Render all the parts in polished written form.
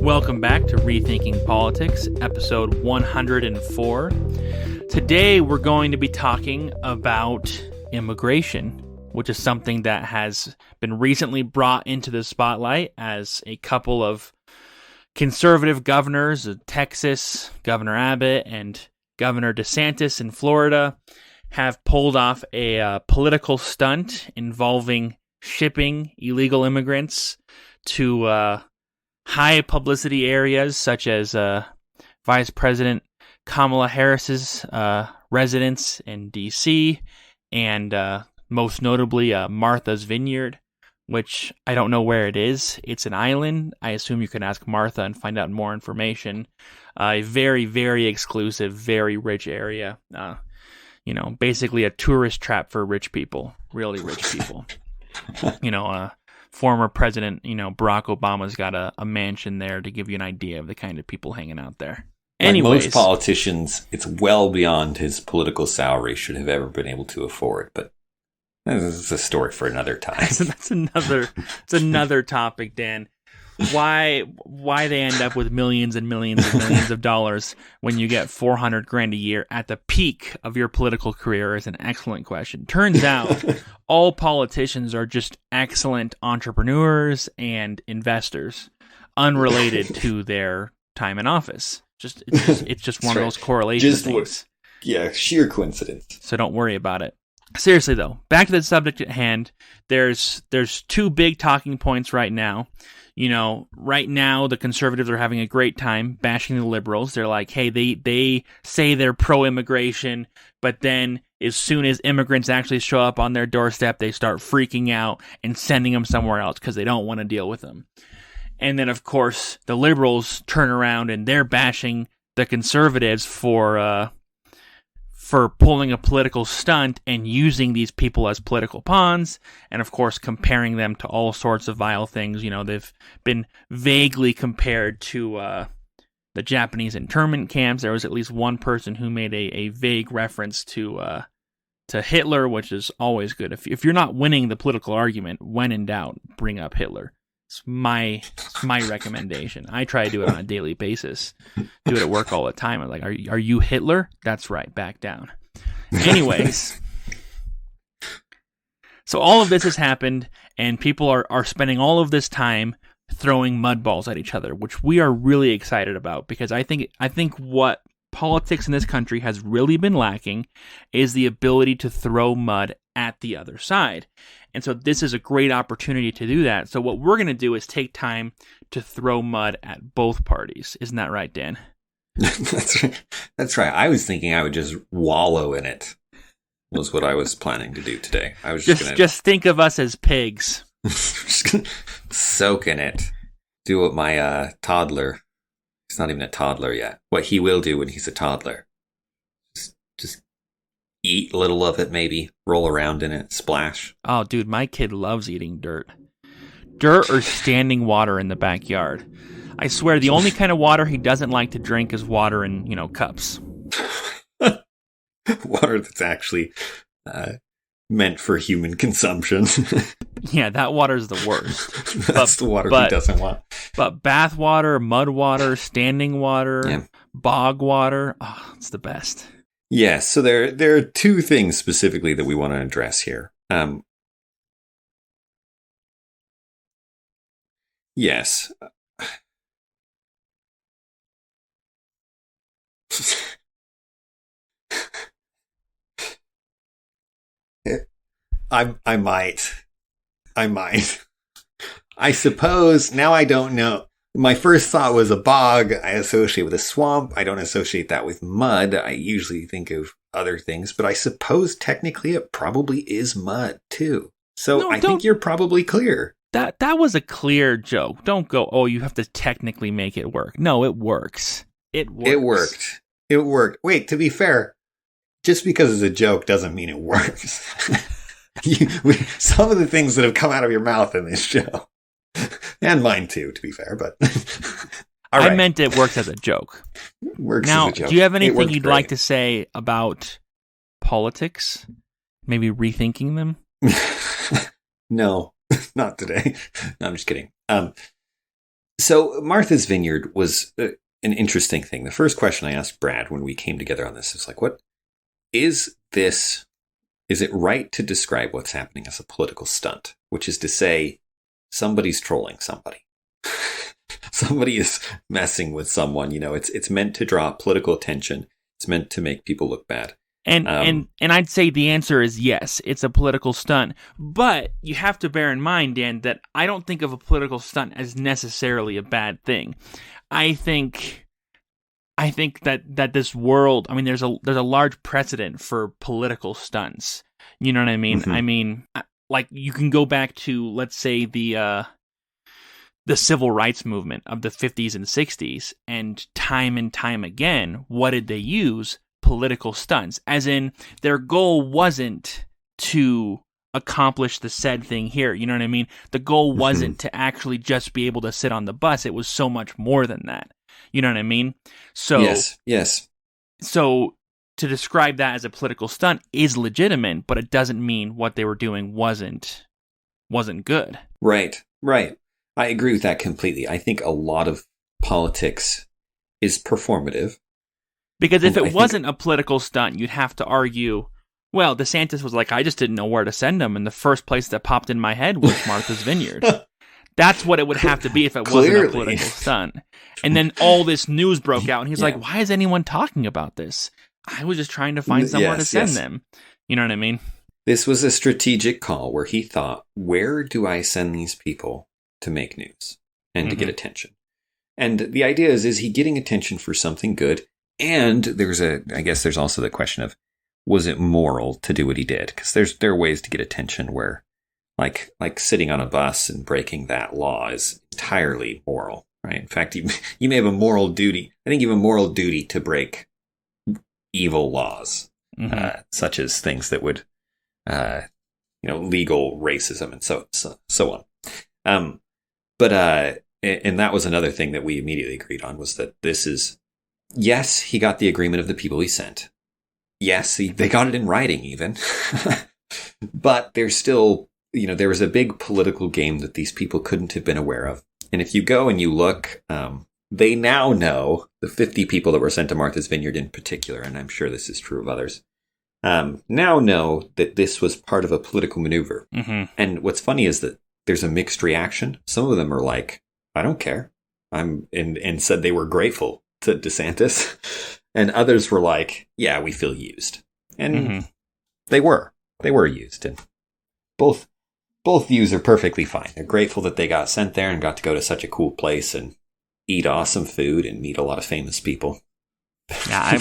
Welcome back to Rethinking Politics, episode 104. Today we're going to be talking about immigration, which is something that has been recently brought into the spotlight as a couple of conservative governors of Texas, Governor Abbott and Governor DeSantis in Florida, have pulled off a political stunt involving shipping illegal immigrants to high publicity areas such as Vice President Kamala Harris's residence in D.C. and most notably Martha's Vineyard, which I don't know where it is. It's an island. I assume you can ask Martha and find out more information. A very, very exclusive, very rich area. Basically a tourist trap for rich people, really rich people. Former President, Barack Obama's got a mansion there to give you an idea of the kind of people hanging out there. Anyways, like most politicians, it's well beyond his political salary should have ever been able to afford. But this is a story for another time. That's another topic, Dan. Why they end up with millions and millions and millions of dollars when you get $400,000 a year at the peak of your political career is an excellent question. Turns out all politicians are just excellent entrepreneurs and investors, unrelated to their time in office. It's just one of those correlation things. Yeah, sheer coincidence. So don't worry about it. Seriously though, back to the subject at hand. There's two big talking points right now. Right now the conservatives are having a great time bashing the liberals. They're like, hey, they say they're pro-immigration, but then as soon as immigrants actually show up on their doorstep, they start freaking out and sending them somewhere else because they don't want to deal with them. And then, of course, the liberals turn around and they're bashing the conservatives for pulling a political stunt and using these people as political pawns, and of course comparing them to all sorts of vile things. They've been vaguely compared to the Japanese internment camps. There was at least one person who made a vague reference to Hitler, which is always good. If you're not winning the political argument, when in doubt, bring up Hitler. It's my recommendation. I try to do it on a daily basis. Do it at work all the time. I'm like, are you Hitler? That's right. Back down. Anyways, so all of this has happened, and people are spending all of this time throwing mud balls at each other, which we are really excited about because I think what politics in this country has really been lacking is the ability to throw mud at the other side. And so this is a great opportunity to do that. So what we're going to do is take time to throw mud at both parties. Isn't that right, Dan? That's right. I was thinking I would just wallow in it. Was what I was planning to do today. I was just think of us as pigs. Just gonna soak in it. Do what my toddler. He's not even a toddler yet. What he will do when he's a toddler. Just eat a little of it, maybe. Roll around in it. Splash. Oh, dude, my kid loves eating dirt. Dirt or standing water in the backyard. I swear, the only kind of water he doesn't like to drink is water in, cups. Water that's actually meant for human consumption. Yeah, that water's the worst. That's the water he doesn't want. But bath water, mud water, standing water, bog water, it's the best. Yes, so there are two things specifically that we want to address here. Yes. I might. I suppose, now I don't know. My first thought was a bog I associate with a swamp. I don't associate that with mud. I usually think of other things, but I suppose technically it probably is mud too. So I think you're probably clear. That was a clear joke. Don't go, you have to technically make it work. No, it works. It works. It worked. Wait, to be fair, just because it's a joke doesn't mean it works. Some of the things that have come out of your mouth in this show, and mine too, to be fair, but all right. I meant it works as a joke. Works now, as a joke. Do you have anything you'd great. like to say about politics? Maybe rethinking them? No, not today. No, I'm just kidding. So Martha's Vineyard was an interesting thing. The first question I asked Brad when we came together on this is like, what is this? Is it right to describe what's happening as a political stunt? Which is to say, somebody's trolling somebody. Somebody is messing with someone. It's meant to draw political attention. It's meant to make people look bad. And I'd say the answer is yes, it's a political stunt. But you have to bear in mind, Dan, that I don't think of a political stunt as necessarily a bad thing. I think that this world, I mean, there's a large precedent for political stunts. You know what I mean? Mm-hmm. I mean, like you can go back to, let's say, the civil rights movement of the 50s and 60s, and time again, what did they use? Political stunts. As in, their goal wasn't to accomplish the said thing here. You know what I mean? The goal wasn't to actually just be able to sit on the bus. It was so much more than that. You know what I mean? So yes. So to describe that as a political stunt is legitimate, but it doesn't mean what they were doing wasn't good. Right. I agree with that completely. I think a lot of politics is performative. Because if it wasn't a political stunt, you'd have to argue, well, DeSantis was like, I just didn't know where to send him, and the first place that popped in my head was Martha's Vineyard. That's what it would have to be if it wasn't a political stunt. And then all this news broke out, and he's like, why is anyone talking about this? I was just trying to find somewhere to send them. You know what I mean? This was a strategic call where he thought, where do I send these people to make news and to get attention? And the idea is he getting attention for something good? And I guess there's also the question of, was it moral to do what he did? Because there are ways to get attention where, like sitting on a bus and breaking that law is entirely moral, right? In fact, you may have a moral duty. I think you have a moral duty to break evil laws, such as things that would, legal racism and so on. And that was another thing that we immediately agreed on, was that this is. Yes, he got the agreement of the people he sent. Yes, they got it in writing even. But there's still, there was a big political game that these people couldn't have been aware of. And if you go and you look, they now know, the 50 people that were sent to Martha's Vineyard in particular, and I'm sure this is true of others, now know that this was part of a political maneuver. Mm-hmm. And what's funny is that there's a mixed reaction. Some of them are like, I don't care. And said they were grateful to DeSantis, and others were like, yeah, we feel used. And they were used, and both views are perfectly fine. They're grateful that they got sent there and got to go to such a cool place and eat awesome food and meet a lot of famous people. Yeah,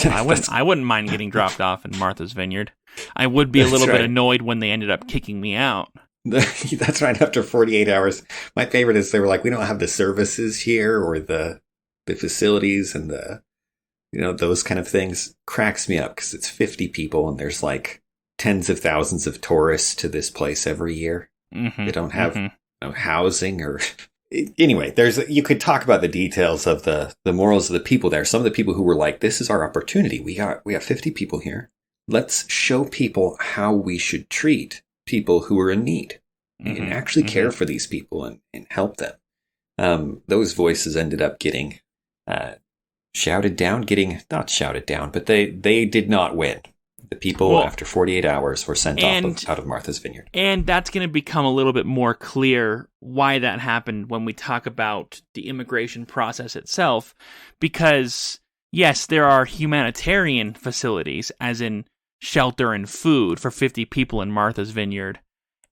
I wouldn't mind getting dropped off in Martha's Vineyard. I would be a little bit annoyed when they ended up kicking me out. That's right. After 48 hours, my favorite is they were like, we don't have the services here or the facilities and those kind of things. Cracks me up because it's 50 people and there's like tens of thousands of tourists to this place every year. They don't have no housing or anyway. You could talk about the details of the morals of the people there. Some of the people who were like, this is our opportunity. We got 50 people here. Let's show people how we should treat people who are in need and actually care for these people and help them. Those voices ended up getting shouted down, not shouted down, but they did not win. The people, after 48 hours, were sent out of Martha's Vineyard. And that's going to become a little bit more clear why that happened when we talk about the immigration process itself. Because, yes, there are humanitarian facilities, as in shelter and food for 50 people in Martha's Vineyard.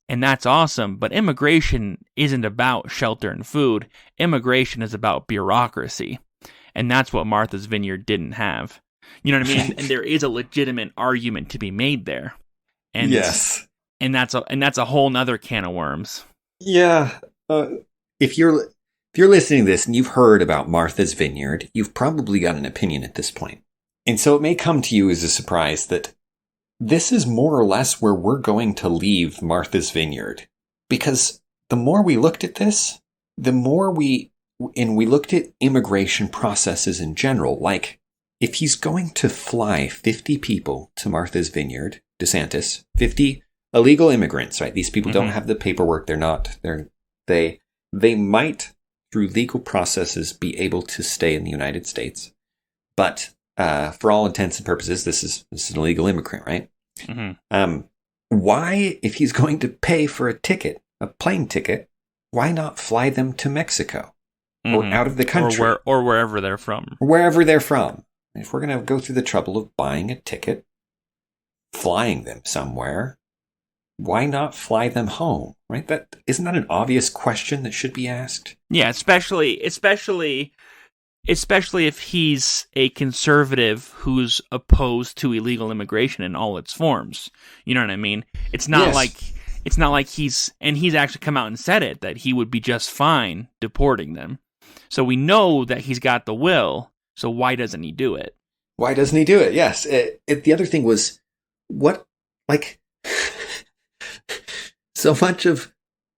And that's awesome, but immigration isn't about shelter and food. Immigration is about bureaucracy. And that's what Martha's Vineyard didn't have. You know what I mean? And there is a legitimate argument to be made there. And yes. And that's a whole nother can of worms. Yeah. If you're listening to this and you've heard about Martha's Vineyard, you've probably got an opinion at this point. And so it may come to you as a surprise that this is more or less where we're going to leave Martha's Vineyard. Because the more we looked at this, the more we looked at immigration processes in general. Like, if he's going to fly 50 people to Martha's Vineyard, DeSantis, 50 illegal immigrants, right? These people don't have the paperwork. They might, through legal processes, be able to stay in the United States. But for all intents and purposes, this is an illegal immigrant, right? Mm-hmm. Why, if he's going to pay for a ticket, a plane ticket, why not fly them to Mexico or out of the country? Or wherever they're from. Wherever they're from. If we're going to go through the trouble of buying a ticket, flying them somewhere, why not fly them home? Right? Isn't that an obvious question that should be asked? Yeah, especially if he's a conservative who's opposed to illegal immigration in all its forms. You know what I mean? It's not like he's actually come out and said it, that he would be just fine deporting them. So we know that he's got the will. So why doesn't he do it? Why doesn't he do it? Yes. The other thing was, so much of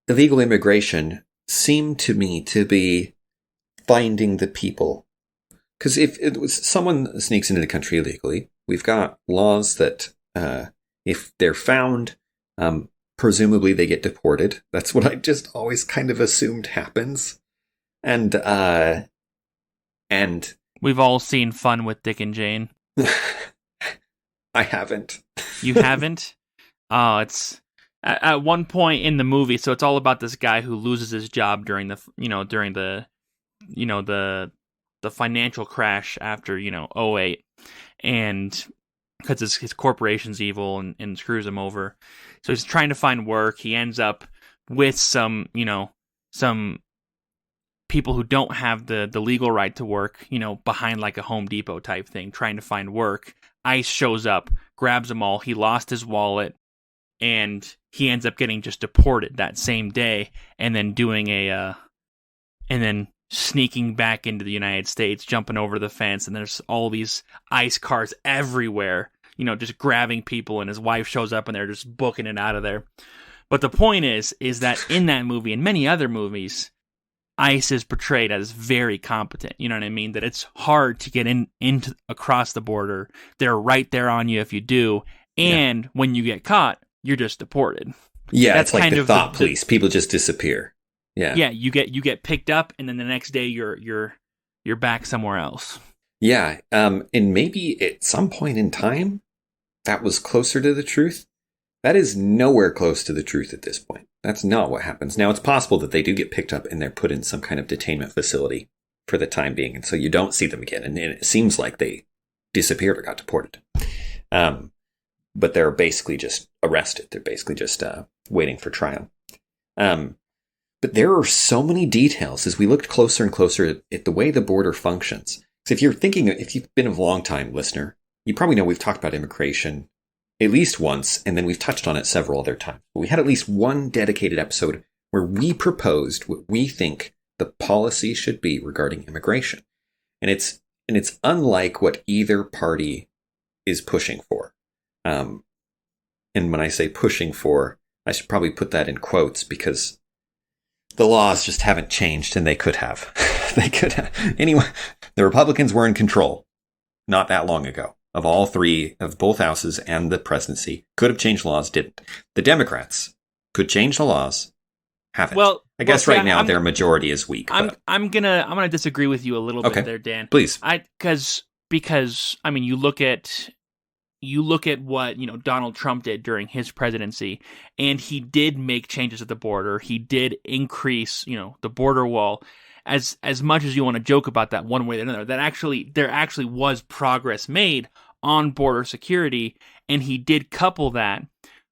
illegal immigration seemed to me to be finding the people. Because if it was someone sneaks into the country illegally, we've got laws that if they're found, presumably they get deported. That's what I just always kind of assumed happens. And we've all seen Fun with Dick and Jane. I haven't. You haven't? Oh, it's at one point in the movie. So it's all about this guy who loses his job during the financial crash after, '08, and because his corporation's evil and screws him over. So he's trying to find work. He ends up with some people who don't have the legal right to work, behind like a Home Depot type thing, trying to find work. ICE shows up, grabs them all. He lost his wallet, and he ends up getting just deported that same day, and then sneaking back into the United States, jumping over the fence, and there's all these ICE cars everywhere, just grabbing people, and his wife shows up, and they're just booking it out of there. But the point is that in that movie and many other movies, ICE is portrayed as very competent. You know what I mean? That it's hard to get into across the border. They're right there on you if you do, and when you get caught, you're just deported. Yeah, that's it's like the thought police. People just disappear. Yeah. Yeah, you get picked up, and then the next day you're back somewhere else. Yeah, and maybe at some point in time that was closer to the truth. That is nowhere close to the truth at this point. That's not what happens. Now, it's possible that they do get picked up and they're put in some kind of detainment facility for the time being, and so you don't see them again. And it seems like they disappeared or got deported. But they're basically just arrested. They're basically just waiting for trial. But there are so many details as we looked closer and closer at the way the border functions. So if you've been a long time listener, you probably know we've talked about immigration at least once, and then we've touched on it several other times. But we had at least one dedicated episode where we proposed what we think the policy should be regarding immigration. And it's unlike what either party is pushing for. And when I say pushing for, I should probably put that in quotes because the laws just haven't changed, and they could have. They could have. Anyway, the Republicans were in control not that long ago of all three, of both houses and the presidency. Could have changed laws, didn't. The Democrats could change the laws, haven't. Well, I guess right now their majority is weak. I'm gonna disagree with you a little bit there, Dan. Please. Because I mean, you look at what Donald Trump did during his presidency, and he did make changes at the border. He did increase the border wall. As much as you want to joke about that one way or another, there actually was progress made on border security, and he did couple that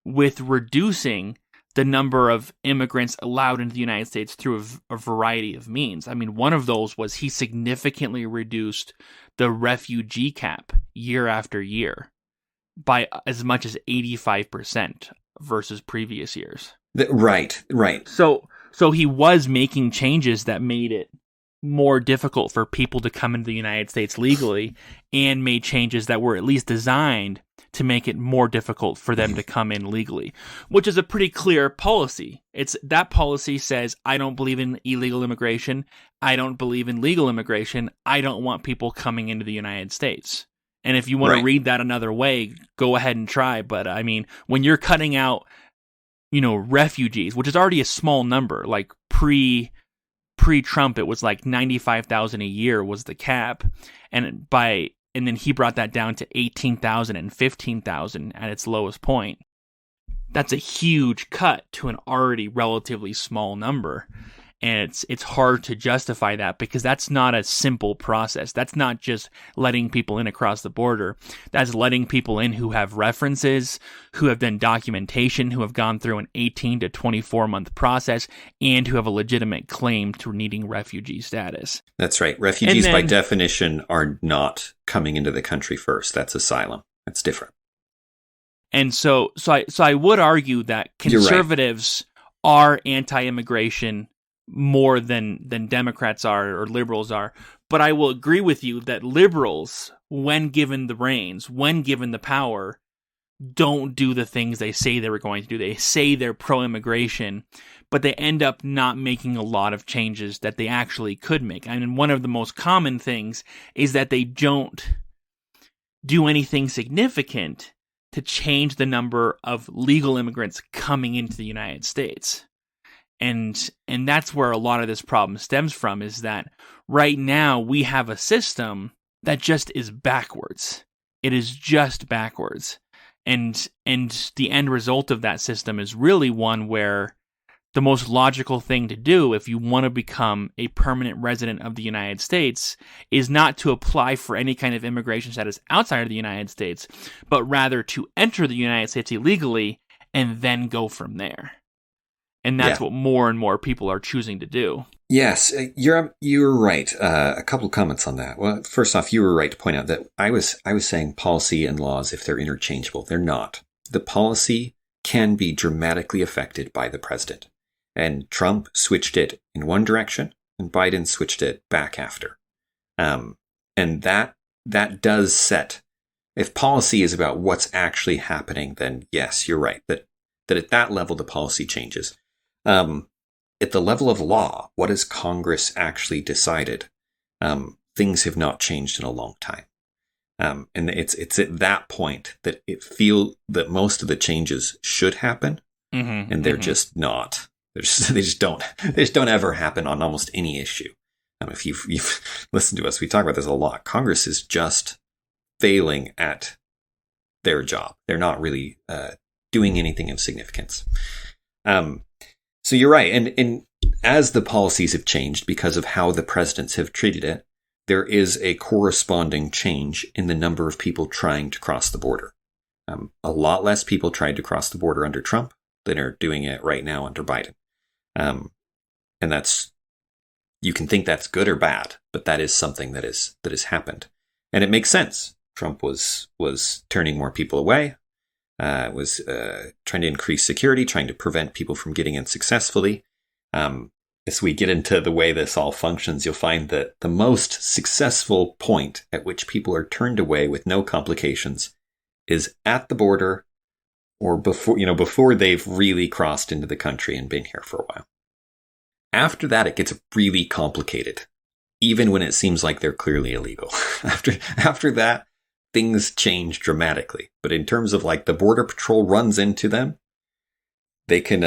with reducing the number of immigrants allowed into the United States through a variety of means. I mean, one of those was he significantly reduced the refugee cap year after year by as much as 85% versus previous years. Right. So he was making changes that made it more difficult for people to come into the United States legally, and made changes that were at least designed to make it more difficult for them to come in legally, which is a pretty clear policy. That policy says, I don't believe in illegal immigration. I don't believe in legal immigration. I don't want people coming into the United States. And if you want to read that another way, go ahead and try. But I mean, when you're cutting out refugees, which is already a small number, like pre pre-Trump, it was like 95,000 a year was the cap, and then he brought that down to 18,000 and 15,000 at its lowest point. That's a huge cut to an already relatively small number. And it's hard to justify that because that's not a simple process. That's not just letting people in across the border. That's letting people in who have references, who have done documentation, who have gone through an 18 to 24 month process, and who have a legitimate claim to needing refugee status. That's right. Refugees by definition are not coming into the country first. That's asylum. That's different. And so I would argue that conservatives are anti-immigration more than Democrats are or liberals are. But I will agree with you that liberals, when given the reins, when given the power, don't do the things they say they were going to do. They say they're pro-immigration, but they end up not making a lot of changes that they actually could make. I mean, one of the most common things is that they don't do anything significant to change the number of legal immigrants coming into the United States. And that's where a lot of this problem stems from, is that right now we have a system that just is backwards. It is just backwards. And the end result of that system is really one where the most logical thing to do if you want to become a permanent resident of the United States is not to apply for any kind of immigration status outside of the United States, but rather to enter the United States illegally and then go from there. And that's what more and more people are choosing to do. Yes, you're right. A couple of comments on that. Well, first off, you were right to point out that I was saying policy and laws, if they're interchangeable, they're not. The policy can be dramatically affected by the president. And Trump switched it in one direction, and Biden switched it back after. And that does set. If policy is about what's actually happening, then yes, you're right. That at that level, the policy changes. At the level of law, what has Congress actually decided? Things have not changed in a long time. And it's at that point that it feels that most of the changes should happen, and they're just not. They just don't ever happen on almost any issue. If you've listened to us, we talk about this a lot. Congress is just failing at their job. They're not really doing anything of significance. So you're right. And as the policies have changed because of how the presidents have treated it, there is a corresponding change in the number of people trying to cross the border. A lot less people tried to cross the border under Trump than are doing it right now under Biden. And that's, you can think that's good or bad, but that is something that has happened. And it makes sense. Trump was turning more people away. Was trying to increase security, trying to prevent people from getting in successfully. As we get into the way this all functions, you'll find that the most successful point at which people are turned away with no complications is at the border or before they've really crossed into the country and been here for a while. After that, it gets really complicated, even when it seems like they're clearly illegal. After that, things change dramatically. But in terms of like the Border Patrol runs into them, they can,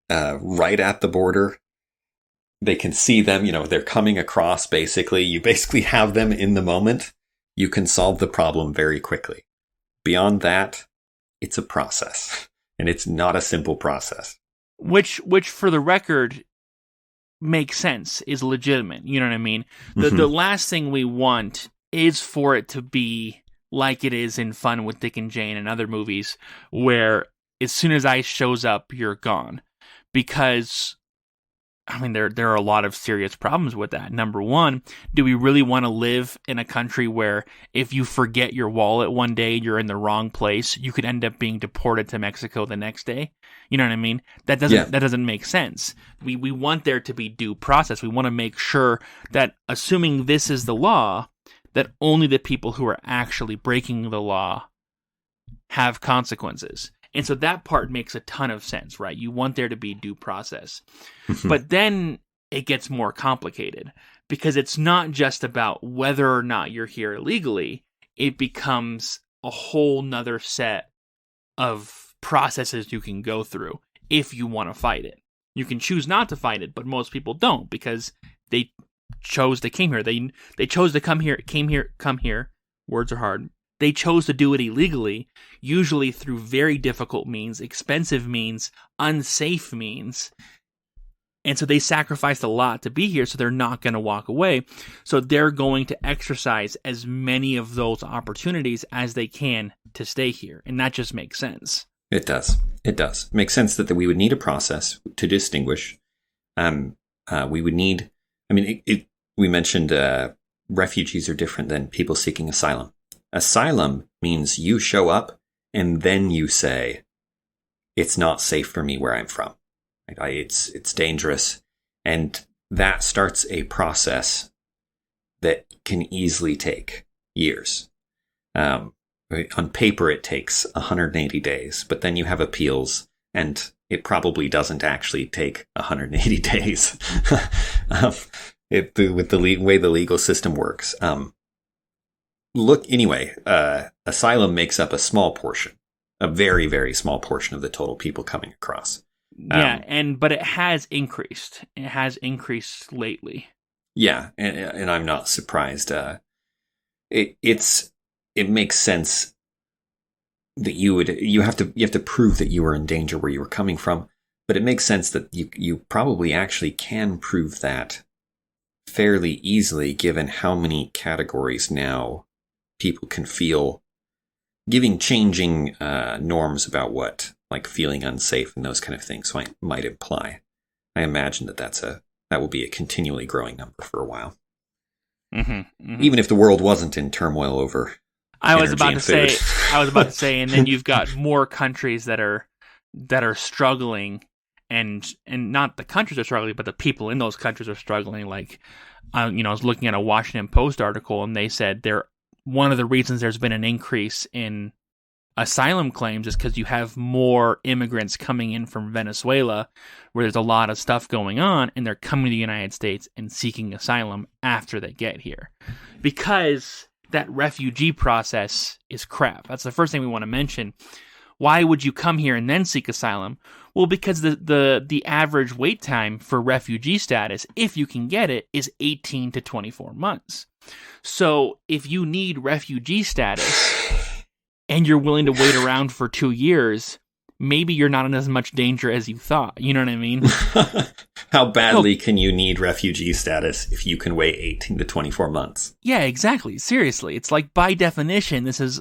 right at the border, they can see them, they're coming across basically. You basically have them in the moment. You can solve the problem very quickly. Beyond that, it's a process, and it's not a simple process. Which for the record, makes sense, is legitimate. You know what I mean? The last thing we want is for it to be like it is in Fun with Dick and Jane and other movies, where as soon as ICE shows up, you're gone. Because, I mean, there are a lot of serious problems with that. Number one, do we really want to live in a country where if you forget your wallet one day, you're in the wrong place, you could end up being deported to Mexico the next day? You know what I mean? That doesn't make sense. We want there to be due process. We want to make sure that, assuming this is the law, that only the people who are actually breaking the law have consequences. And so that part makes a ton of sense, right? You want there to be due process. But then it gets more complicated because it's not just about whether or not you're here illegally. It becomes a whole nother set of processes you can go through if you want to fight it. You can choose not to fight it, but most people don't because they chose to came here. They chose to come here. Words are hard. They chose to do it illegally, usually through very difficult means, expensive means, unsafe means. And so they sacrificed a lot to be here, so they're not going to walk away. So they're going to exercise as many of those opportunities as they can to stay here. And that just makes sense. It does. It does. It makes sense that we would need a process to distinguish. We would need, we mentioned refugees are different than people seeking asylum. Asylum means you show up and then you say, it's not safe for me where I'm from. It's dangerous. And that starts a process that can easily take years. On paper, it takes 180 days, but then you have appeals, and it probably doesn't actually take 180 days with the way the legal system works. Asylum makes up a small portion, a very, very small portion of the total people coming across. But it has increased. It has increased lately. Yeah, and I'm not surprised. It makes sense that you have to prove that you were in danger where you were coming from, but it makes sense that you probably actually can prove that fairly easily, given how many categories now people can feel, giving changing norms about what like feeling unsafe and those kind of things might imply. I imagine that will be a continually growing number for a while. Even if the world wasn't in turmoil over I was about to say, and then you've got more countries that are struggling, and not the countries are struggling, but the people in those countries are struggling. Like, I was looking at a Washington Post article, and they said one of the reasons there's been an increase in asylum claims is because you have more immigrants coming in from Venezuela, where there's a lot of stuff going on, and they're coming to the United States and seeking asylum after they get here, because that refugee process is crap. That's the first thing we want to mention. Why would you come here and then seek asylum? Well, because the average wait time for refugee status, if you can get it, is 18 to 24 months. So if you need refugee status and you're willing to wait around for 2 years, maybe you're not in as much danger as you thought. You know what I mean? How badly can you need refugee status if you can wait 18 to 24 months? Yeah, exactly. Seriously. It's like, by definition, this is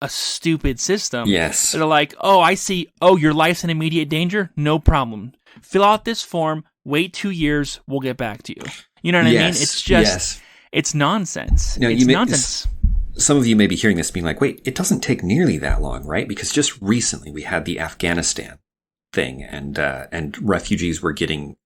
a stupid system. Yes. They're like, oh, I see. Oh, your life's in immediate danger? No problem. Fill out this form. Wait 2 years. We'll get back to you. You know what I mean? It's just, it's nonsense. Now, it's nonsense. Some of you may be hearing this being like, wait, it doesn't take nearly that long, right? Because just recently we had the Afghanistan thing, and refugees were getting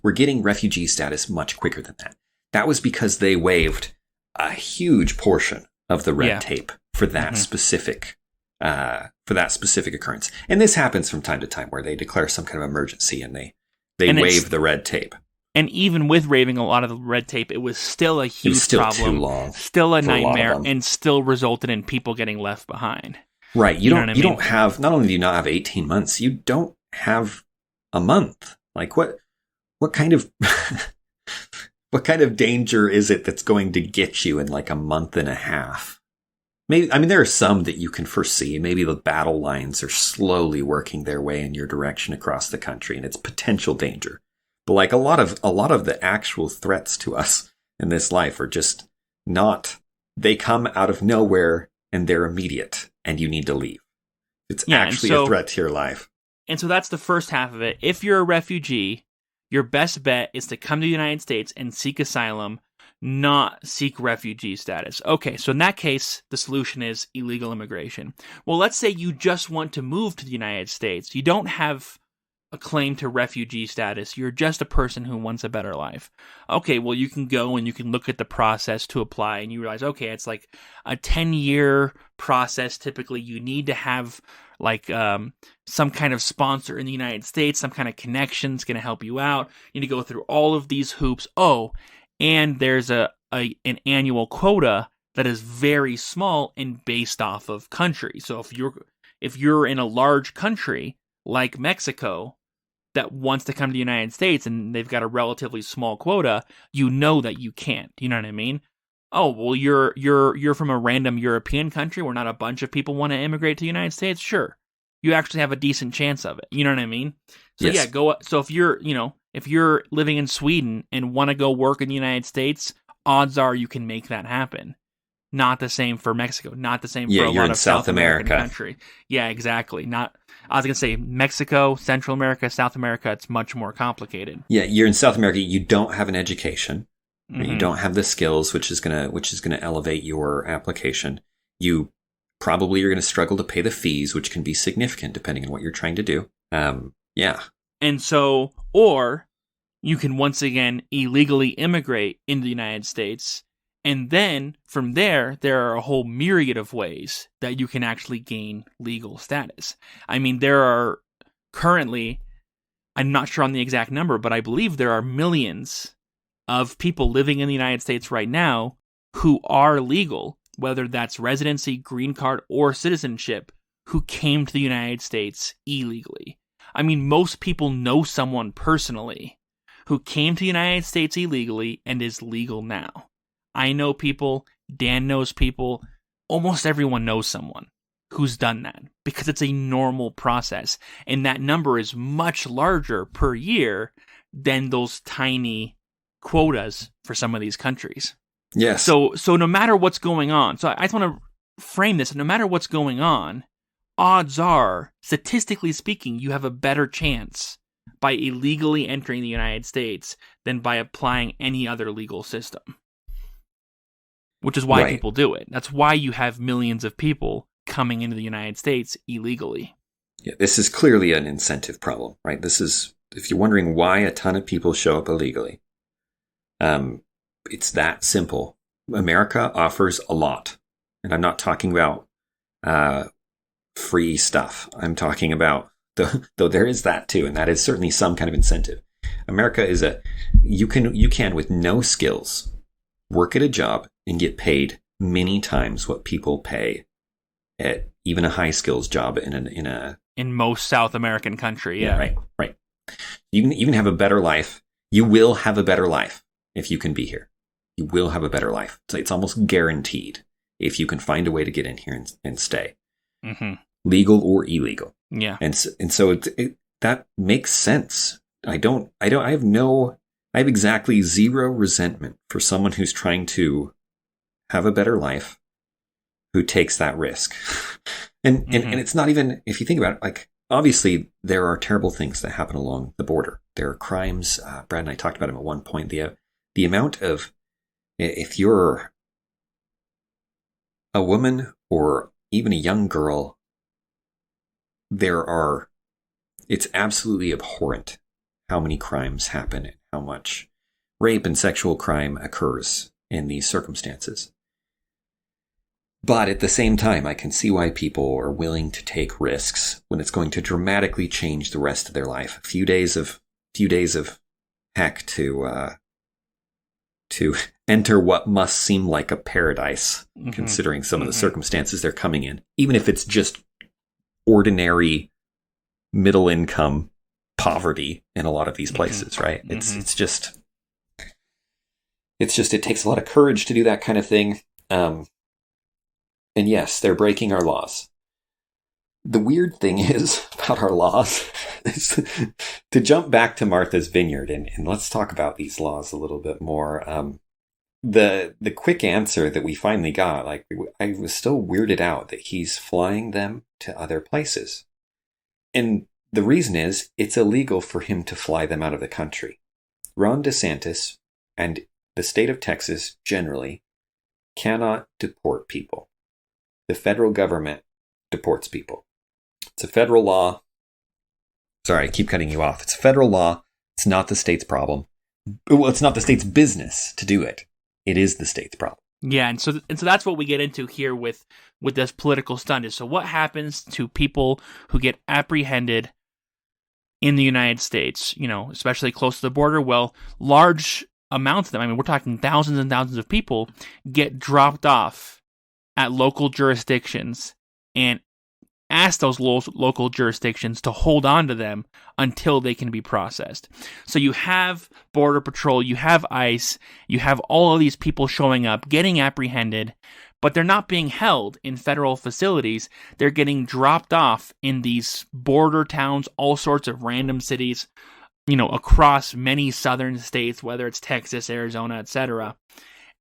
refugee status much quicker than that. That was because they waived a huge portion of the red tape for that specific occurrence. And this happens from time to time where they declare some kind of emergency and they waive the red tape. And even with waiving a lot of the red tape, it was still a huge problem. Too long, still a nightmare, and still resulted in people getting left behind. Right. You don't have, not only do you not have 18 months, you don't have a month. Like what kind of what kind of danger is it that's going to get you in like a month and a half? Maybe, there are some that you can foresee. Maybe the battle lines are slowly working their way in your direction across the country, and it's potential danger. But like a lot of the actual threats to us in this life are just not, they come out of nowhere and they're immediate and you need to leave. It's actually a threat to your life. And so that's the first half of it. If you're a refugee, your best bet is to come to the United States and seek asylum, not seek refugee status. Okay, so in that case, the solution is illegal immigration. Well, let's say you just want to move to the United States. You don't have a claim to refugee status. You're just a person who wants a better life. Okay, well, you can go and you can look at the process to apply, and you realize, okay, it's like a 10-year process. Typically, you need to have like some kind of sponsor in the United States, some kind of connection's going to help you out. You need to go through all of these hoops. Oh, and there's an annual quota that is very small and based off of country. So if you're in a large country, like Mexico that wants to come to the United States and they've got a relatively small quota, you know that you can't. You know what I mean? Oh, well, you're from a random European country where not a bunch of people want to immigrate to the United States. Sure, you actually have a decent chance of it. You know what I mean? So Yes. yeah, go. So if you're living in Sweden and want to go work in the United States, odds are you can make that happen. Not the same for Mexico. Not the same for a you're lot in of South South American America. country. Yeah, exactly. I was gonna say Mexico, Central America, South America. It's much more complicated. Yeah, you're in South America. You don't have an education. Mm-hmm. You don't have the skills, which is gonna elevate your application. You probably are gonna struggle to pay the fees, which can be significant depending on what you're trying to do. Yeah. And so, or you can once again illegally immigrate into the United States, and then from there are a whole myriad of ways that you can actually gain legal status. I mean, there are currently, I'm not sure on the exact number, but I believe there are millions of people living in the United States right now who are legal, whether that's residency, green card, or citizenship, who came to the United States illegally. I mean, most people know someone personally who came to the United States illegally and is legal now. I know people, Dan knows people, almost everyone knows someone who's done that because it's a normal process. And that number is much larger per year than those tiny quotas for some of these countries. Yes. So no matter what's going on, so I just want to frame this, no matter what's going on, odds are, statistically speaking, you have a better chance by illegally entering the United States than by applying any other legal system. Which is why people do it. That's why you have millions of people coming into the United States illegally. Yeah, this is clearly an incentive problem, right? This is, if you're wondering why a ton of people show up illegally, it's that simple. America offers a lot. And I'm not talking about free stuff. I'm talking about, though there is that too, and that is certainly some kind of incentive. America is you can with no skills work at a job and get paid many times what people pay at even a high skills job in most South American country. Yeah. Right. You can have a better life. You will have a better life if you can be here. You will have a better life. So it's almost guaranteed if you can find a way to get in here and stay, legal or illegal. Yeah. And so that makes sense. I have exactly zero resentment for someone who's trying to have a better life, who takes that risk. And it's not even, if you think about it, like, obviously there are terrible things that happen along the border. There are crimes. Brad and I talked about them at one point. The amount of, if you're a woman or even a young girl, it's absolutely abhorrent how many crimes happen and how much rape and sexual crime occurs in these circumstances. But at the same time, I can see why people are willing to take risks when it's going to dramatically change the rest of their life. A few days of heck to enter what must seem like a paradise, considering some of the circumstances they're coming in, even if it's just ordinary middle income poverty in a lot of these places, right? It takes a lot of courage to do that kind of thing. And yes, they're breaking our laws. The weird thing is about our laws is to jump back to Martha's Vineyard and let's talk about these laws a little bit more. The quick answer that we finally got, like, I was still weirded out that he's flying them to other places. And the reason is it's illegal for him to fly them out of the country. Ron DeSantis and the state of Texas generally cannot deport people. The federal government deports people. It's a federal law. Sorry, I keep cutting you off. It's a federal law. It's not the state's problem. Well, it's not the state's business to do it. It is the state's problem. Yeah, and so that's what we get into here with this political stunt. Is so what happens to people who get apprehended in the United States, especially close to the border? Well, large amounts of them, I mean, we're talking thousands and thousands of people, get dropped off at local jurisdictions and ask those local jurisdictions to hold on to them until they can be processed. So you have Border Patrol, you have ICE, you have all of these people showing up, getting apprehended, but they're not being held in federal facilities. They're getting dropped off in these border towns, all sorts of random cities, across many southern states, whether it's Texas, Arizona, etc.,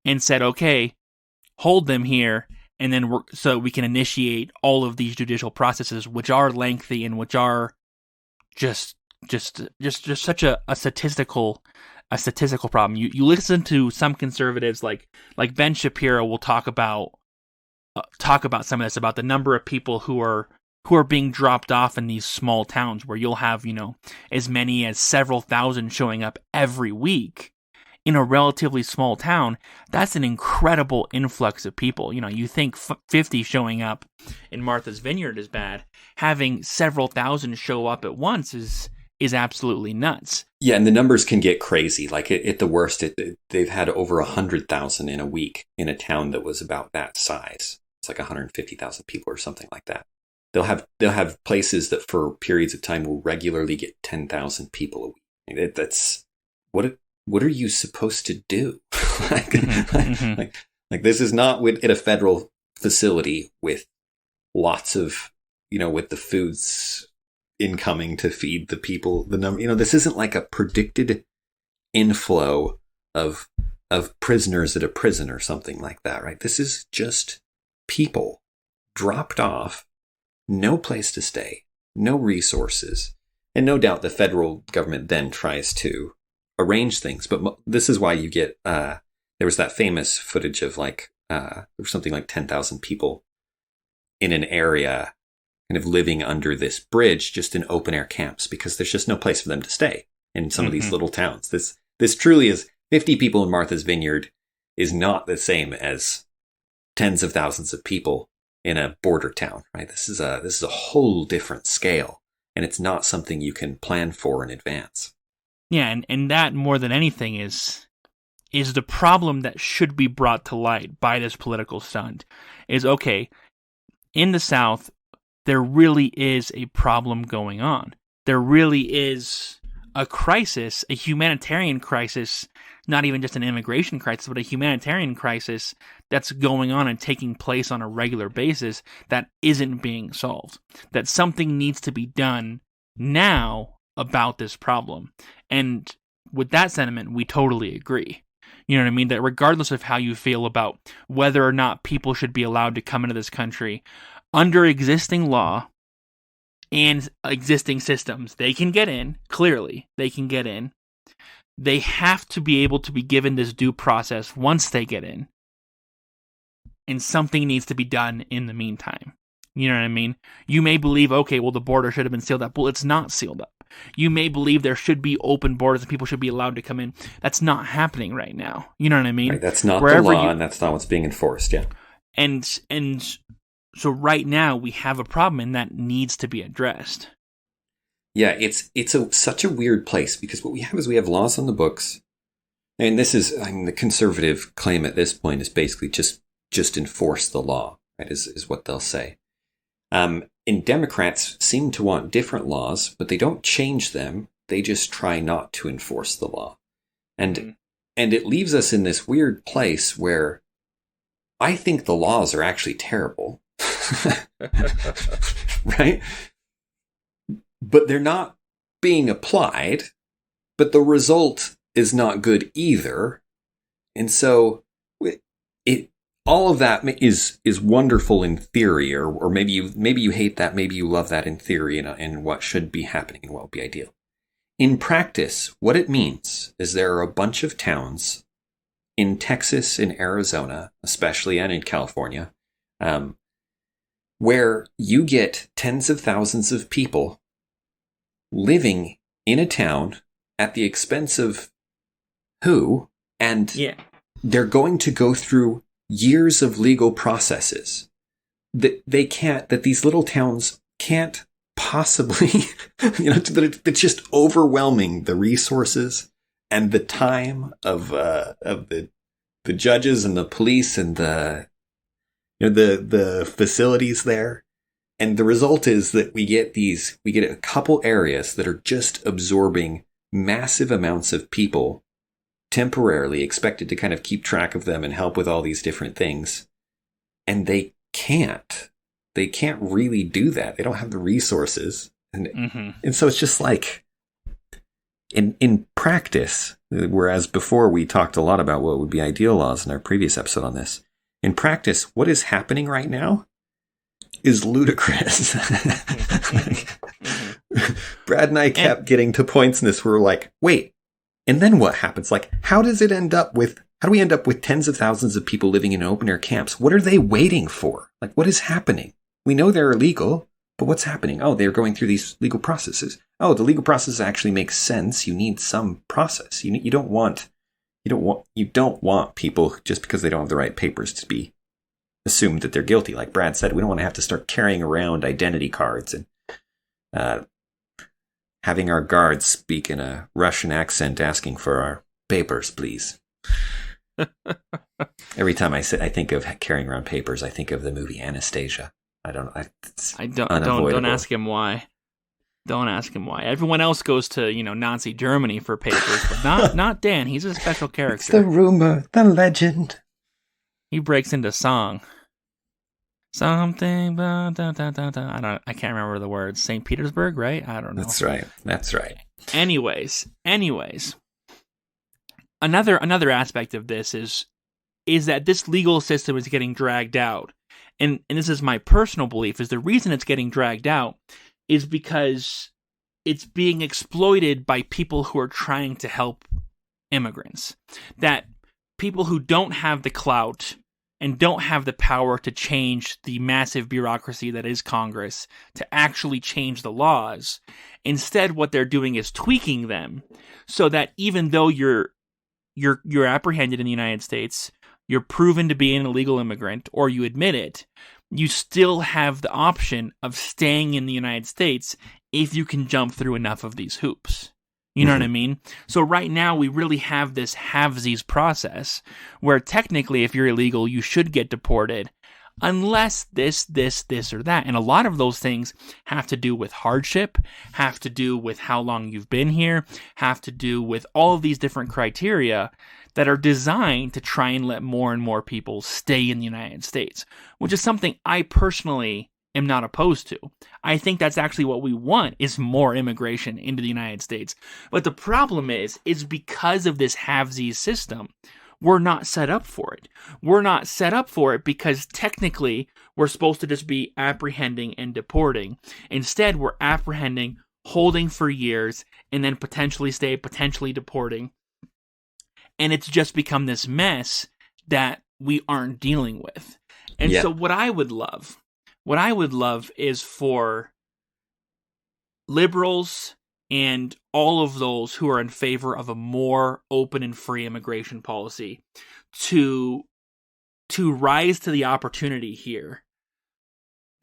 and said, okay, hold them here, and then so we can initiate all of these judicial processes, which are lengthy and which are just such a statistical problem. You listen to some conservatives like Ben Shapiro will talk about some of this, about the number of people who are being dropped off in these small towns where you'll have as many as several thousand showing up every week. In a relatively small town, that's an incredible influx of people. You think 50 showing up in Martha's Vineyard is bad. Having several thousand show up at once is absolutely nuts. Yeah, and the numbers can get crazy. Like at the worst, they've had over 100,000 in a week in a town that was about that size. It's like 150,000 people or something like that. They'll have places that for periods of time will regularly get 10,000 people a week. That's what are you supposed to do? like this is not at a federal facility with lots of, with the foods incoming to feed the people. The number, this isn't like a predicted inflow of prisoners at a prison or something like that, right? This is just people dropped off, no place to stay, no resources, and no doubt the federal government then tries to arrange things, but this is why you get there was that famous footage of there was something like 10,000 people in an area kind of living under this bridge just in open air camps because there's just no place for them to stay in some of these little towns. This truly is 50 people in Martha's Vineyard is not the same as tens of thousands of people in a border town, right? This is a whole different scale, and it's not something you can plan for in advance. Yeah, and that more than anything is the problem that should be brought to light by this political stunt. Is, okay, in the South, there really is a problem going on. There really is a crisis, a humanitarian crisis, not even just an immigration crisis, but a humanitarian crisis that's going on and taking place on a regular basis that isn't being solved. That something needs to be done now about this problem. And with that sentiment, we totally agree. You know what I mean? That regardless of how you feel about whether or not people should be allowed to come into this country, under existing law and existing systems, they can get in. Clearly, they can get in. They have to be able to be given this due process once they get in. And something needs to be done in the meantime. You know what I mean? You may believe, okay, well, the border should have been sealed up. Well, it's not sealed up. You may believe there should be open borders and people should be allowed to come in. That's not happening right now. You know what I mean? Right, that's not the law, and that's not what's being enforced, yeah. And so right now we have a problem, and that needs to be addressed. Yeah, it's such a weird place, because what we have laws on the books, and this is, the conservative claim at this point is basically just enforce the law, right, is what they'll say. And Democrats seem to want different laws, but they don't change them. They just try not to enforce the law. And it leaves us in this weird place where I think the laws are actually terrible. Right? But they're not being applied, but the result is not good either. And so all of that is wonderful in theory, or maybe you hate that, maybe you love that in theory, and what should be happening and what would be ideal. In practice, what it means is there are a bunch of towns in Texas, in Arizona, especially, and in California, where you get tens of thousands of people living in a town at the expense of who? And they're going to go through years of legal processes that these little towns can't possibly, that it's just overwhelming the resources and the time of the judges and the police and the facilities there. And the result is that we get a couple areas that are just absorbing massive amounts of people temporarily, expected to kind of keep track of them and help with all these different things. And they can't really do that. They don't have the resources. And so it's just like, in practice, whereas before we talked a lot about what would be ideal laws in our previous episode on this, in practice, what is happening right now is ludicrous. Brad and I kept getting to points in this where we're like, wait, and then what happens? Like, how do we end up with tens of thousands of people living in open air camps? What are they waiting for? Like, what is happening? We know they're illegal, but what's happening? Oh, they're going through these legal processes. Oh, the legal process actually makes sense. You need some process. You don't want people, just because they don't have the right papers, to be assumed that they're guilty. Like Brad said, we don't want to have to start carrying around identity cards and having our guards speak in a Russian accent asking for our papers, please. Every time I think of carrying around papers, I think of the movie Anastasia. Don't ask him why. Don't ask him why. Everyone else goes to, Nazi Germany for papers, but not Dan. He's a special character. It's the rumor, the legend. He breaks into song. Something, I can't remember the words. St. Petersburg, right? I don't know. That's right. Anyways. Another aspect of this is that this legal system is getting dragged out. And this is my personal belief, is the reason it's getting dragged out is because it's being exploited by people who are trying to help immigrants. That people who don't have the clout and don't have the power to change the massive bureaucracy that is Congress, to actually change the laws. Instead, what they're doing is tweaking them so that even though you're apprehended in the United States, you're proven to be an illegal immigrant, or you admit it, you still have the option of staying in the United States if you can jump through enough of these hoops. You know what I mean? So right now we really have this halvesies process where technically if you're illegal, you should get deported unless this, or that. And a lot of those things have to do with hardship, have to do with how long you've been here, have to do with all of these different criteria that are designed to try and let more and more people stay in the United States, which is something I personally am not opposed to. I think that's actually what we want, is more immigration into the United States. But the problem is because of this halvesies system, we're not set up for it. We're not set up for it because technically we're supposed to just be apprehending and deporting. Instead, we're apprehending, holding for years, and then potentially deporting. And it's just become this mess that we aren't dealing with. And so what I would love is for liberals and all of those who are in favor of a more open and free immigration policy to rise to the opportunity here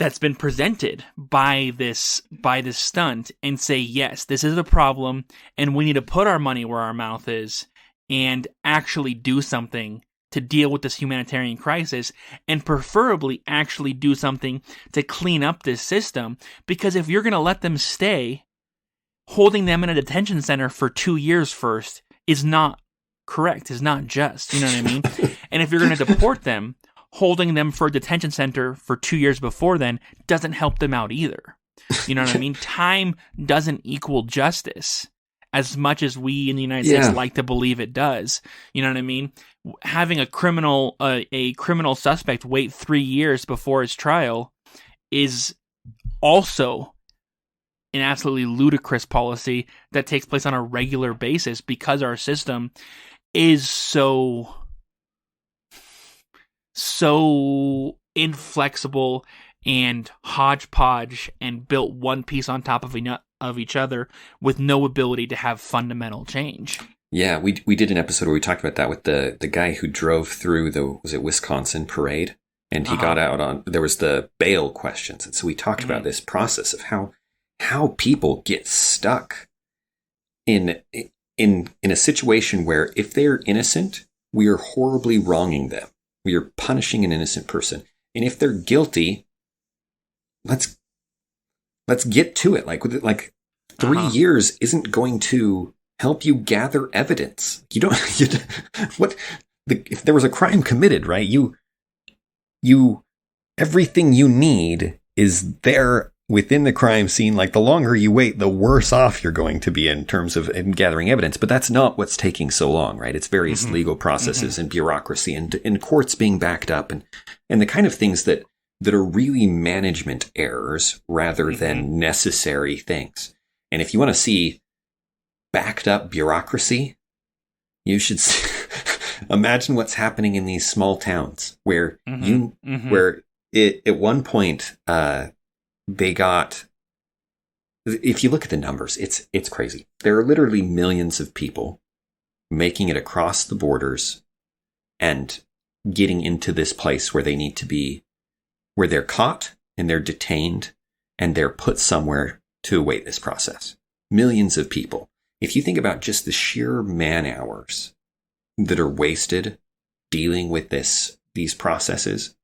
that's been presented by this stunt and say, yes, this is a problem and we need to put our money where our mouth is and actually do something to deal with this humanitarian crisis, and preferably actually do something to clean up this system. Because if you're going to let them stay, holding them in a detention center for 2 years first is not correct, is not just. You know what I mean? And if you're going to deport them, holding them for a detention center for 2 years before then doesn't help them out either. You know what I mean? Time doesn't equal justice as much as we in the United States like to believe it does. You know what I mean? Having a criminal suspect wait 3 years before his trial is also an absolutely ludicrous policy that takes place on a regular basis because our system is so inflexible and hodgepodge and built one piece on top of each other with no ability to have fundamental change. Yeah, we did an episode where we talked about that with the guy who drove through the Wisconsin parade, and he got out on, there was the bail questions. And so we talked about this process of how people get stuck in a situation where if they're innocent, we are horribly wronging them. We are punishing an innocent person. And if they're guilty, let's let's get to it. Like 3 years isn't going to help you gather evidence. You don't, if there was a crime committed, right? Everything you need is there within the crime scene. Like, the longer you wait, the worse off you're going to be in terms of gathering evidence. But that's not what's taking so long, right? It's various legal processes and bureaucracy and courts being backed up and the kind of things that are really management errors rather than necessary things. And if you want to see backed up bureaucracy, you should imagine what's happening in these small towns where where it at one point they got. If you look at the numbers, it's crazy. There are literally millions of people making it across the borders and getting into this place where they need to be, where they're caught and they're detained and they're put somewhere to await this process. Millions of people. If you think about just the sheer man hours that are wasted dealing with these processes,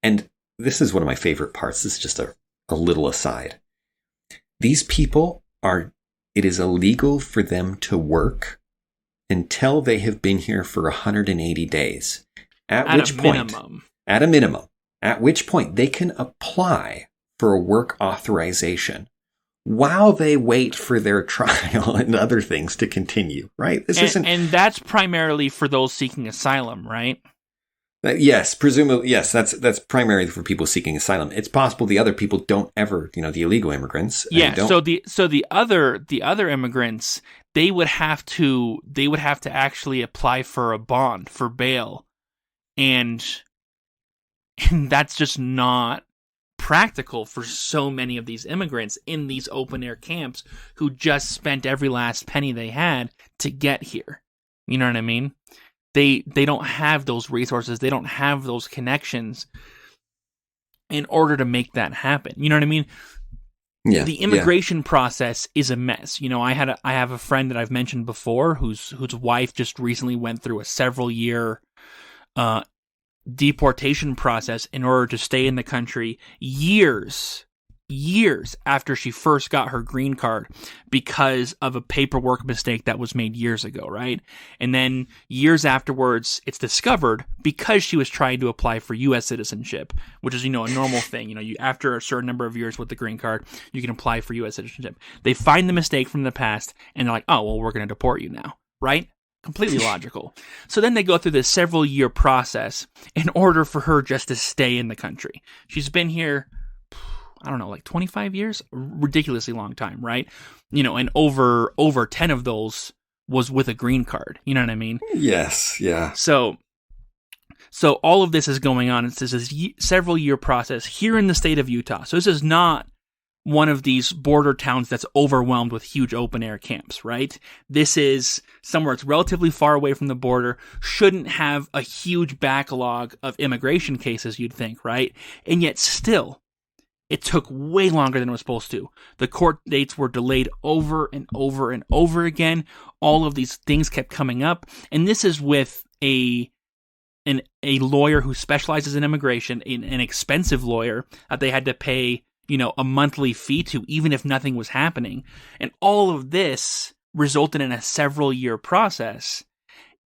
and this is one of my favorite parts. This is just a little aside. These people it is illegal for them to work until they have been here for 180 days. At which point they can apply for a work authorization while they wait for their trial and other things to continue, right? And that's primarily for those seeking asylum, right? Yes, presumably, yes, that's primarily for people seeking asylum. It's possible the other people don't ever, the illegal immigrants. Yeah, so the other immigrants, they would have to actually apply for a bond, for bail. And that's just not practical for so many of these immigrants in these open air camps who just spent every last penny they had to get here. You know what I mean? They don't have those resources. They don't have those connections in order to make that happen. You know what I mean? Yeah. The immigration process is a mess. I have a friend that I've mentioned before whose wife just recently went through a several year deportation process in order to stay in the country years after she first got her green card because of a paperwork mistake that was made years ago, right? And then years afterwards, it's discovered because she was trying to apply for U.S. citizenship, which is, a normal thing. You after a certain number of years with the green card, you can apply for U.S. citizenship. They find the mistake from the past, and they're like, oh, well, we're going to deport you now, right? Completely logical. So then they go through this several year process in order for her just to stay in the country. She's been here, I don't know, like 25 years? Ridiculously long time, right? And over 10 of those was with a green card. You know what I mean? Yes, yeah. So all of this is going on. It's this several year process here in the state of Utah. So this is not one of these border towns that's overwhelmed with huge open air camps, right? This is somewhere it's relatively far away from the border, shouldn't have a huge backlog of immigration cases, you'd think, right? And yet still, it took way longer than it was supposed to. The court dates were delayed over and over and over again. All of these things kept coming up. And this is with a lawyer who specializes in immigration, an expensive lawyer that they had to pay a monthly fee to, even if nothing was happening. And all of this resulted in a several year process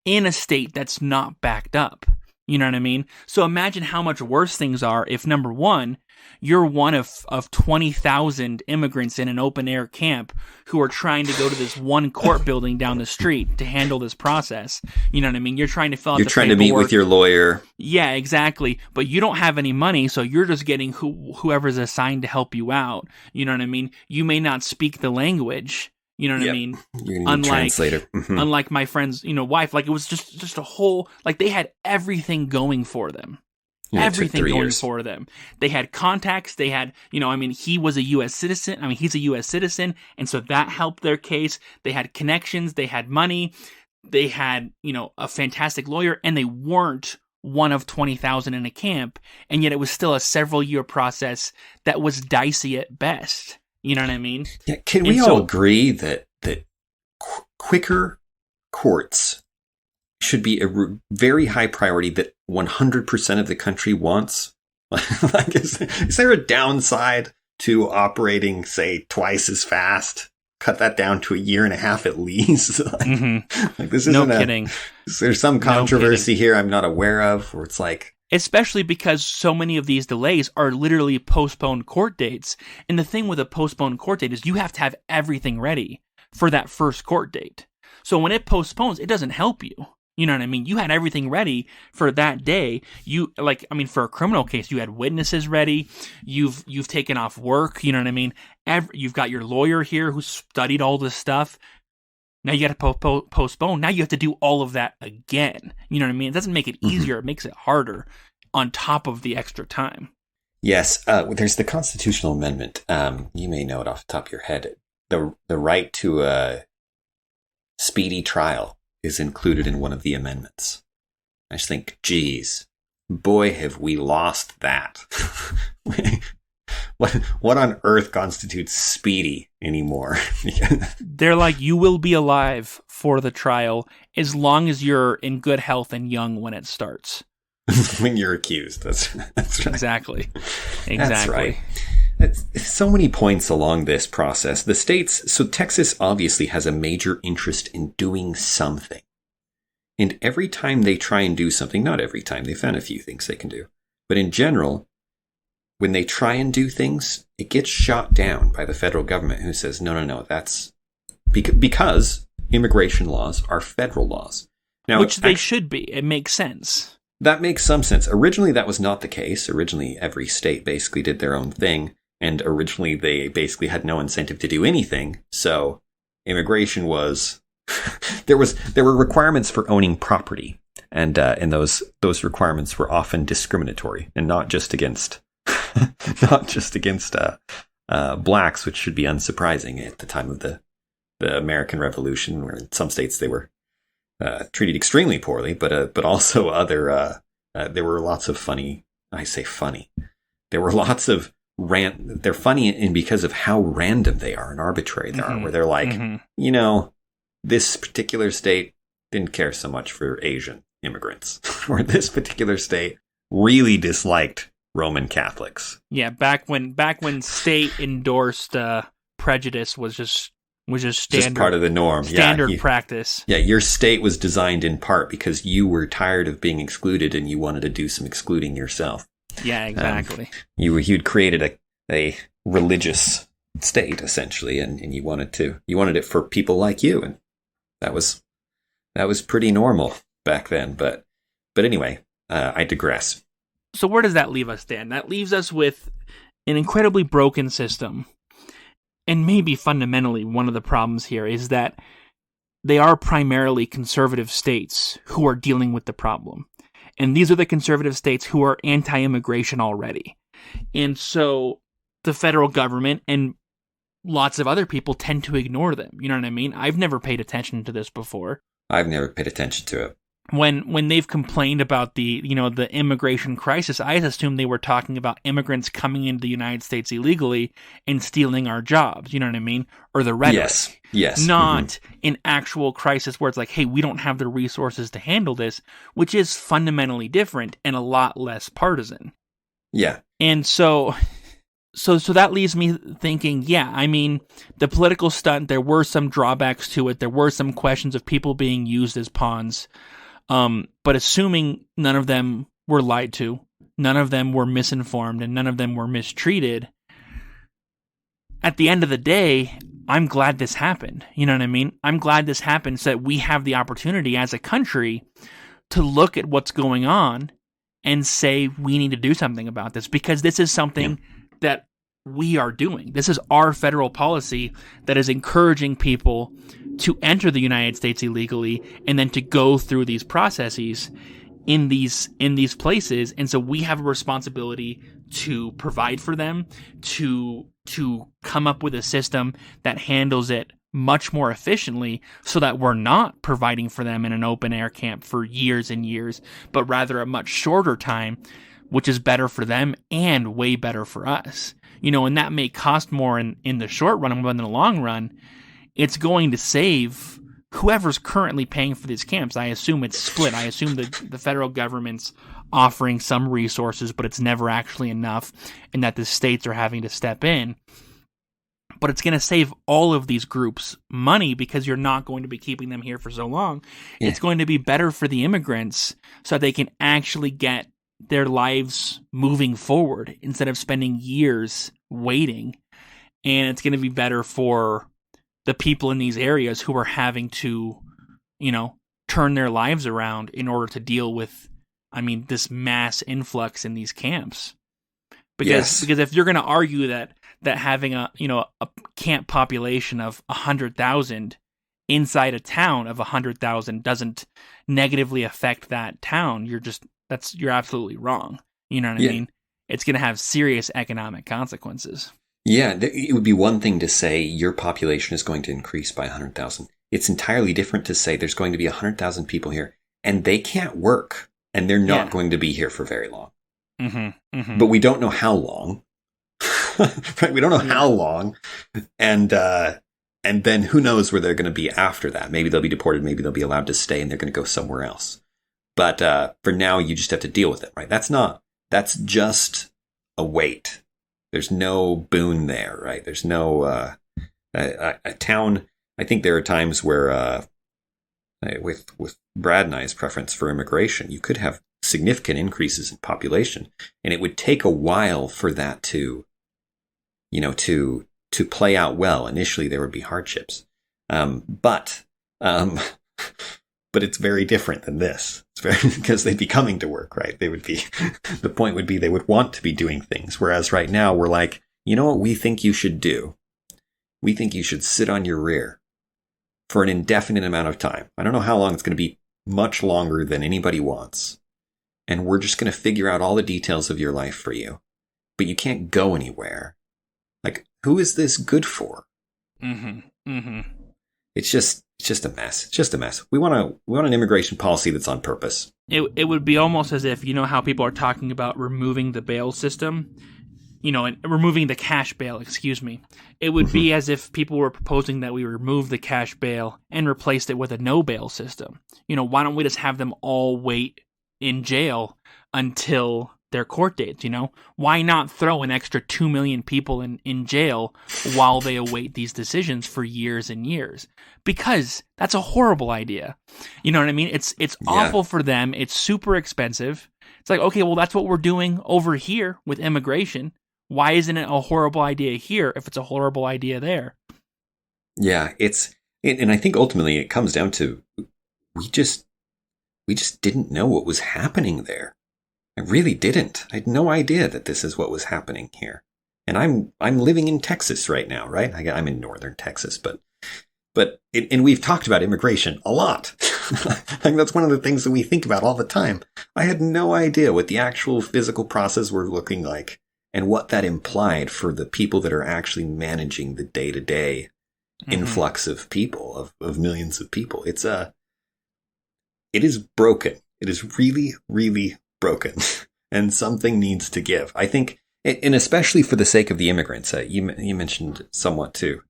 in a state that's not backed up. You know what I mean? So imagine how much worse things are if, number one, you're one of 20,000 immigrants in an open air camp who are trying to go to this one court building down the street to handle this process. You know what I mean? You're trying to fill out the paperwork. You're trying to meet with your lawyer. Yeah, exactly. But you don't have any money, so you're just getting whoever's assigned to help you out. You know what I mean? You may not speak the language. You know what I mean? You're gonna need a translator. Unlike my friend's, wife, like it was just a whole, like they had everything going for them. Everything going for them. They had contacts. They had, he was a U.S. citizen. He's a U.S. citizen. And so that helped their case. They had connections. They had money. They had, a fantastic lawyer. And they weren't one of 20,000 in a camp. And yet it was still a several year process that was dicey at best. You know what I mean? Yeah. Can we all agree that quicker courts should be a very high priority that 100% of the country wants? Like, is there a downside to operating, say, twice as fast. Cut that down to a year and a half at least. Like this isn't no kidding. There's some controversy here I'm not aware of where it's like, especially because so many of these delays are literally postponed court dates. And the thing with a postponed court date is you have to have everything ready for that first court date. So when it postpones, it doesn't help you. You know what I mean? You had everything ready for that day. For a criminal case, you had witnesses ready. You've taken off work. You know what I mean? You've got your lawyer here who studied all this stuff. Now you got to postpone. Now you have to do all of that again. You know what I mean? It doesn't make it easier. It makes it harder on top of the extra time. Yes. There's the constitutional amendment. You may know it off the top of your head. The right to a speedy trial is included in one of the amendments. I just think, geez, boy, have we lost that. What on earth constitutes speedy anymore? They're like, you will be alive for the trial as long as you're in good health and young when it starts. When you're accused. That's right. Exactly. That's right. So many points along this process. The states, so Texas obviously has a major interest in doing something. And every time they try and do something, not every time, they found a few things they can do. But in general, when they try and do things, it gets shot down by the federal government who says, no, that's because immigration laws are federal laws. Now, which they should be. It makes sense. That makes some sense. Originally, that was not the case. Originally, every state basically did their own thing. And originally, they basically had no incentive to do anything. So immigration was there were requirements for owning property, and those requirements were often discriminatory and not just against blacks, which should be unsurprising at the time of the American Revolution, where in some states they were treated extremely poorly, but also other there were lots of funny. I say funny. There were lots of they're funny and because of how random they are and arbitrary they are, where they're like, this particular state didn't care so much for Asian immigrants, or this particular state really disliked Roman Catholics. Yeah, back when state endorsed prejudice was just standard, just part of the norm, standard practice. Yeah, your state was designed in part because you were tired of being excluded and you wanted to do some excluding yourself. Yeah, exactly. You'd created a religious state essentially, and you wanted it for people like you, and that was pretty normal back then. But anyway, I digress. So where does that leave us, Dan? That leaves us with an incredibly broken system. And maybe fundamentally one of the problems here is that they are primarily conservative states who are dealing with the problem. And these are the conservative states who are anti-immigration already. And so the federal government and lots of other people tend to ignore them. You know what I mean? I've never paid attention to this before. I've never paid attention to it. When they've complained about the immigration crisis, I assumed they were talking about immigrants coming into the United States illegally and stealing our jobs. You know what I mean? Or the rhetoric. Yes. Not an actual crisis where it's like, hey, we don't have the resources to handle this, which is fundamentally different and a lot less partisan. Yeah. And so that leaves me thinking, yeah, I mean, the political stunt, there were some drawbacks to it. There were some questions of people being used as pawns. But assuming none of them were lied to, none of them were misinformed, and none of them were mistreated, at the end of the day, I'm glad this happened. You know what I mean? I'm glad this happened so that we have the opportunity as a country to look at what's going on and say we need to do something about this, because this is something that we are doing. This is our federal policy that is encouraging people to enter the United States illegally and then to go through these processes in these places. And so we have a responsibility to provide for them, to come up with a system that handles it much more efficiently so that we're not providing for them in an open air camp for years and years, but rather a much shorter time, which is better for them and way better for us. You know, and that may cost more in the short run, but in the long run, it's going to save whoever's currently paying for these camps, I assume it's split. I assume the federal government's offering some resources, but it's never actually enough, and that the states are having to step in. But it's going to save all of these groups money because you're not going to be keeping them here for so long. Yeah. It's going to be better for the immigrants so that they can actually get their lives moving forward instead of spending years waiting. And it's going to be better for the people in these areas who are having to, turn their lives around in order to deal with, this mass influx in these camps. Because if you're going to argue that having a camp population of 100,000 inside a town of 100,000 doesn't negatively affect that town, you're absolutely wrong. You know what I mean? It's going to have serious economic consequences. Yeah, it would be one thing to say your population is going to increase by 100,000. It's entirely different to say there's going to be 100,000 people here and they can't work and they're not going to be here for very long. Mm-hmm, mm-hmm. But we don't know how long. Right? We don't know how long. And then who knows where they're going to be after that. Maybe they'll be deported. Maybe they'll be allowed to stay and they're going to go somewhere else. But for now, you just have to deal with it, right? That's just a weight. There's no boon there, right? There's no a town. I think there are times where with Brad and I's preference for immigration, you could have significant increases in population, and it would take a while for that to play out well. Initially, there would be hardships, but it's very different than this. It's very because they'd be coming to work, right? They would be. The point would be they would want to be doing things, whereas right now we're like, you know what we think you should do? We think you should sit on your rear for an indefinite amount of time. I don't know how long it's going to be. Much longer than anybody wants. And we're just going to figure out all the details of your life for you. But you can't go anywhere. Like, who is this good for? Mm-hmm. Mm-hmm. It's just a mess. It's just a mess. We want an immigration policy that's on purpose. It would be almost as if, how people are talking about removing the bail system, and removing the cash bail, It would be as if people were proposing that we remove the cash bail and replaced it with a no bail system. Why don't we just have them all wait in jail until their court dates, Why not throw an extra 2 million people in jail while they await these decisions for years and years? Because that's a horrible idea. You know what I mean? It's awful for them. It's super expensive. It's like, okay, well, that's what we're doing over here with immigration. Why isn't it a horrible idea here if it's a horrible idea there? Yeah, and I think ultimately it comes down to we just didn't know what was happening there. I really didn't. I had no idea that this is what was happening here. And I'm living in Texas right now, right? I'm in northern Texas, but we've talked about immigration a lot. I think that's one of the things that we think about all the time. I had no idea what the actual physical process were looking like and what that implied for the people that are actually managing the day-to-day influx of people, of millions of people. It is broken. It is really, really broken. And something needs to give. I think, and especially for the sake of the immigrants, you mentioned somewhat too.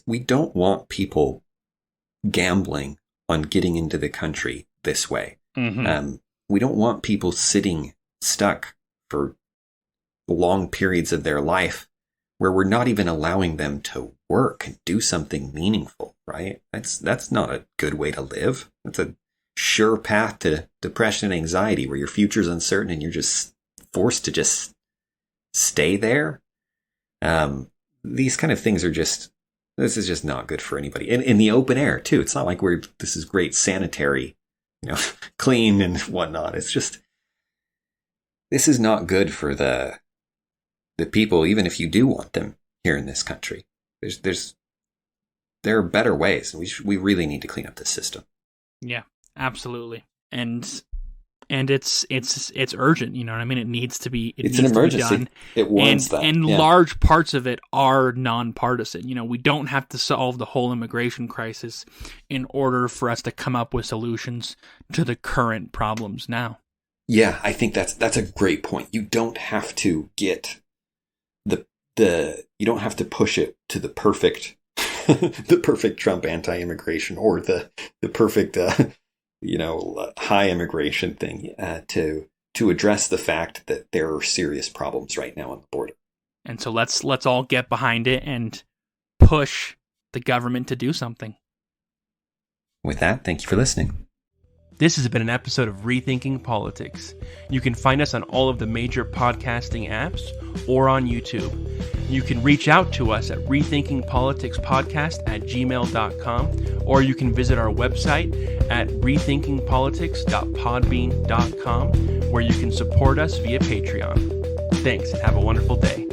We don't want people gambling on getting into the country this way. Mm-hmm. We don't want people sitting stuck for long periods of their life where we're not even allowing them to work and do something meaningful, right? That's not a good way to live. That's a sure path to depression and anxiety where your future's uncertain and you're just forced to just stay there. These kind of things this is just not good for anybody. In the open air too. It's not like this is great sanitary, clean and whatnot. It's just, this is not good for the people, even if you do want them here in this country. There are better ways. We really need to clean up this system. Yeah, absolutely. And it's urgent, you know what I mean? It needs to be it's an emergency. To be done. It warrants that. And large parts of it are nonpartisan. We don't have to solve the whole immigration crisis in order for us to come up with solutions to the current problems now. Yeah, I think that's a great point. You don't have to get you don't have to push it to the perfect the perfect Trump anti-immigration or the perfect high immigration thing to address the fact that there are serious problems right now on the border. And so let's all get behind it and push the government to do something. With that, thank you for listening. This has been an episode of Rethinking Politics. You can find us on all of the major podcasting apps or on YouTube. You can reach out to us at rethinkingpoliticspodcast@gmail.com, or you can visit our website at rethinkingpolitics.podbean.com, where you can support us via Patreon. Thanks, and have a wonderful day.